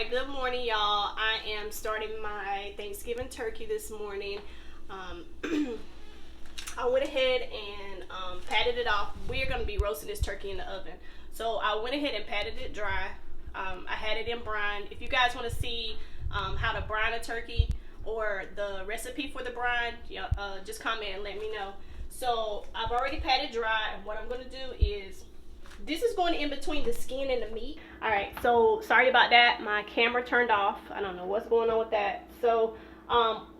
Alright, good morning, y'all. I am starting my Thanksgiving turkey this morning. I went ahead and patted it off. We're going to be roasting this turkey in the oven. So I went ahead and patted it dry. I had it in brine. If you guys want to see how to brine a turkey or the recipe for the brine, just comment and let me know. So I've already patted dry, and what I'm going to do is, this is going in between the skin and the meat. All right, so sorry about that. My camera turned off. I don't know what's going on with that. So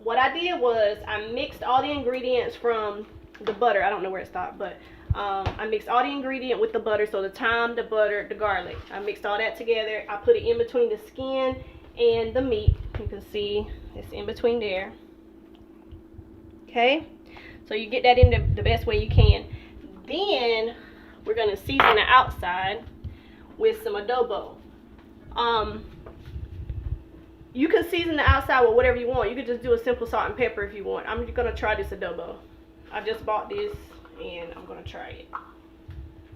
what I did was I mixed all the ingredients from the butter. I don't know where it stopped, but I mixed all the ingredient with the butter. So the thyme, the butter, the garlic. I mixed all that together. I put it in between the skin and the meat. You can see it's in between there. Okay, so you get that in the best way you can. Then we're going to season the outside with some adobo. You can season the outside with whatever you want. You can just do a simple salt and pepper if you want. I'm just going to try this adobo. I just bought this and I'm going to try it.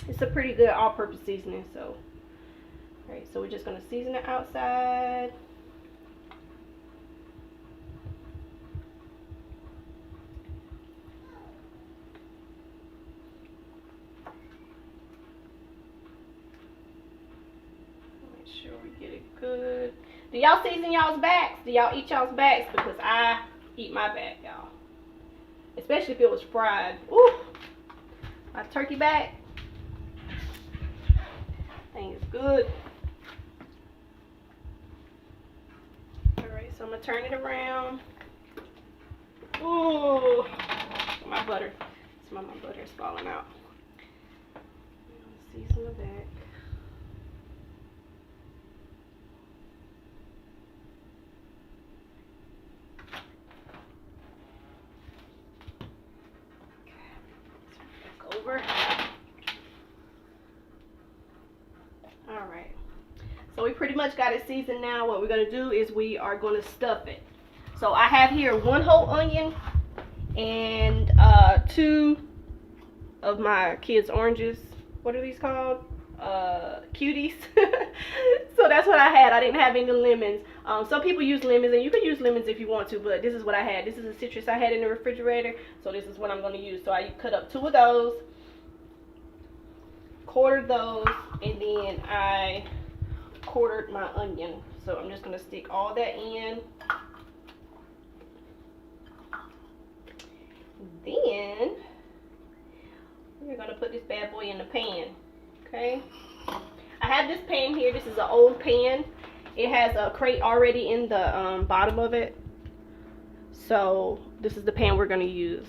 It's a pretty good all-purpose seasoning. So, alright, so we're just going to season the outside. Sure we get it good. Do y'all season y'all's backs? Do y'all eat y'all's backs? Because I eat my back, y'all. Especially if it was fried. Ooh, my turkey back. Thing is good. Alright, so I'm going to turn it around. Ooh, my butter. Some of my butter is falling out. Season the back. Over. Alright, so we pretty much got it seasoned now. What we're going to do is we are going to stuff it. So I have here 1 whole onion and 2 of my kids' oranges. What are these called? Cuties. So that's what I had. I didn't have any lemons. Some people use lemons, and you can use lemons if you want to, but this is what I had. This is a citrus I had in the refrigerator, so this is what I'm going to use. So I cut up 2 of those, quartered those, and then I quartered my onion. So I'm just going to stick all that in. Then we're going to put this bad boy in the pan. Okay, I have this pan here. This is an old pan. It has a crate already in the bottom of it. So this is the pan we're going to use.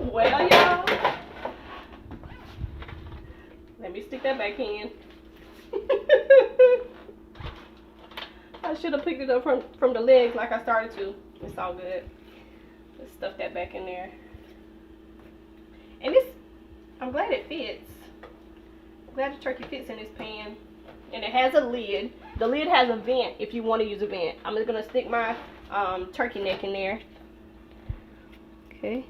Well, y'all, let me stick that back in. I should have picked it up from the legs like I started to. It's all good. Let's stuff that back in there. And I'm glad it fits. I'm glad the turkey fits in this pan. And it has a lid. The lid has a vent if you want to use a vent. I'm just going to stick my turkey neck in there. Okay.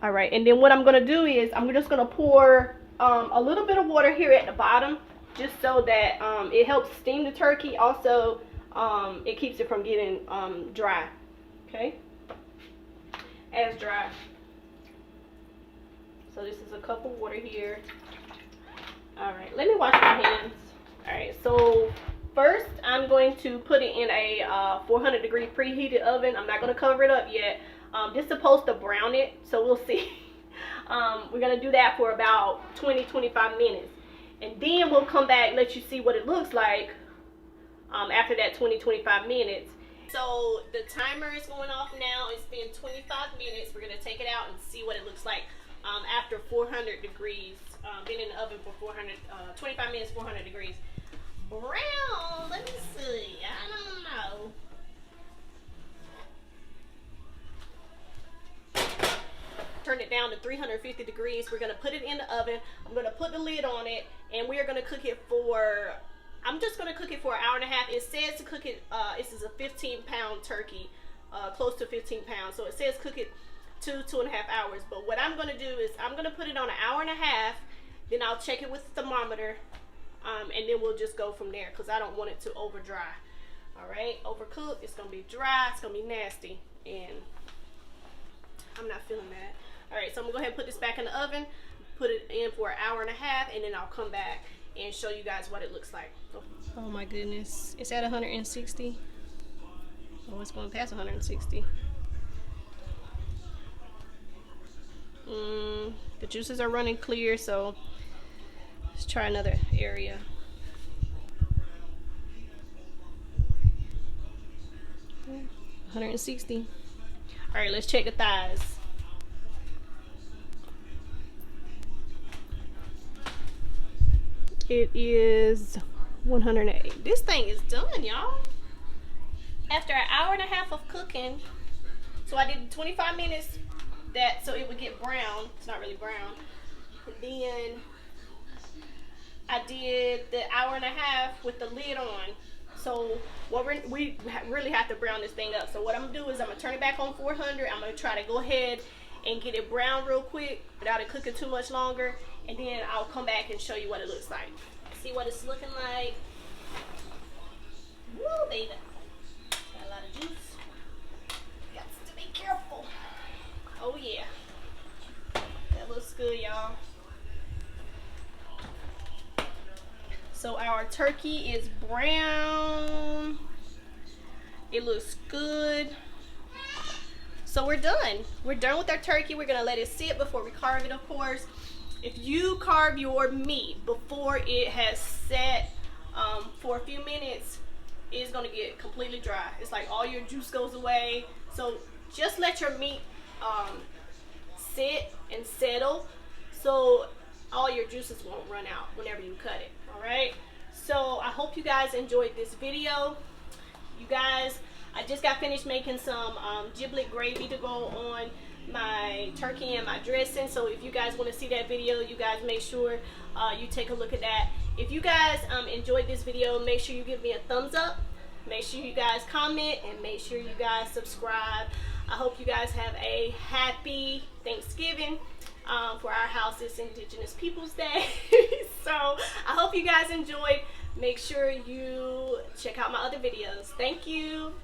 Alright, and then what I'm going to do is I'm just going to pour a little bit of water here at the bottom, just so that it helps steam the turkey. Also, it keeps it from getting dry. Okay, as dry. So this is a cup of water here. All right, let me wash my hands. All right, so first I'm going to put it in a 400 degree preheated oven. I'm not going to cover it up yet. This is supposed to brown it, so we'll see. We're going to do that for about 20-25 minutes. And then we'll come back, let you see what it looks like after that 20-25 minutes. So the timer is going off now. It's been 25 minutes. We're going to take it out and see what it looks like after 400 degrees. Been in the oven for 25 minutes, 400 degrees. Brown, let me see. I don't know. Turn it down to 350 degrees. We're going to put it in the oven. I'm going to put the lid on it, and we are going to cook it for I'm just going to cook it for an hour and a half. It says to cook it, this is a 15-pound turkey. close to 15 pounds. So it says cook it 2.5 hours. But what I'm going to do is I'm going to put it on 1.5 hours. Then I'll check it with the thermometer. And then we'll just go from there because I don't want it to over dry. All right, overcooked, it's going to be dry, it's going to be nasty. And I'm not feeling that. All right, so I'm going to go ahead and put this back in the oven. Put it in for 1.5 hours. And then I'll come back and show you guys what it looks like. Oh my goodness. It's at 160. Oh, it's going past 160. The juices are running clear, so let's try another area. Okay, 160. All right, let's check the thighs. It is 108. This thing is done, y'all. After 1.5 hours of cooking, so I did 25 minutes that so it would get brown. It's not really brown. And then I did the 1.5 hours with the lid on. So what we really have to brown this thing up. So what I'm gonna do is I'm gonna turn it back on 400. I'm gonna try to go ahead and get it brown real quick without it cooking too much longer. And then I'll come back and show you what it looks like. See what it's looking like. Woo, baby. Got a lot of juice. Got to be careful. Oh yeah. That looks good, y'all. So our turkey is brown. It looks good. So we're done. We're done with our turkey. We're gonna let it sit before we carve it, of course. If you carve your meat before it has set for a few minutes, it's gonna get completely dry. It's like all your juice goes away. So just let your meat sit and settle so all your juices won't run out whenever you cut it. All right, so I hope you guys enjoyed this video. You guys, I just got finished making some giblet gravy to go on my turkey and my dressing. So if you guys want to see that video, you guys make sure you take a look at that. If you guys enjoyed this video, make sure you give me a thumbs up. Make sure you guys comment and make sure you guys subscribe. I hope you guys have a happy Thanksgiving. For our house, it's Indigenous Peoples Day. So I hope you guys enjoyed. Make sure you check out my other videos. Thank you.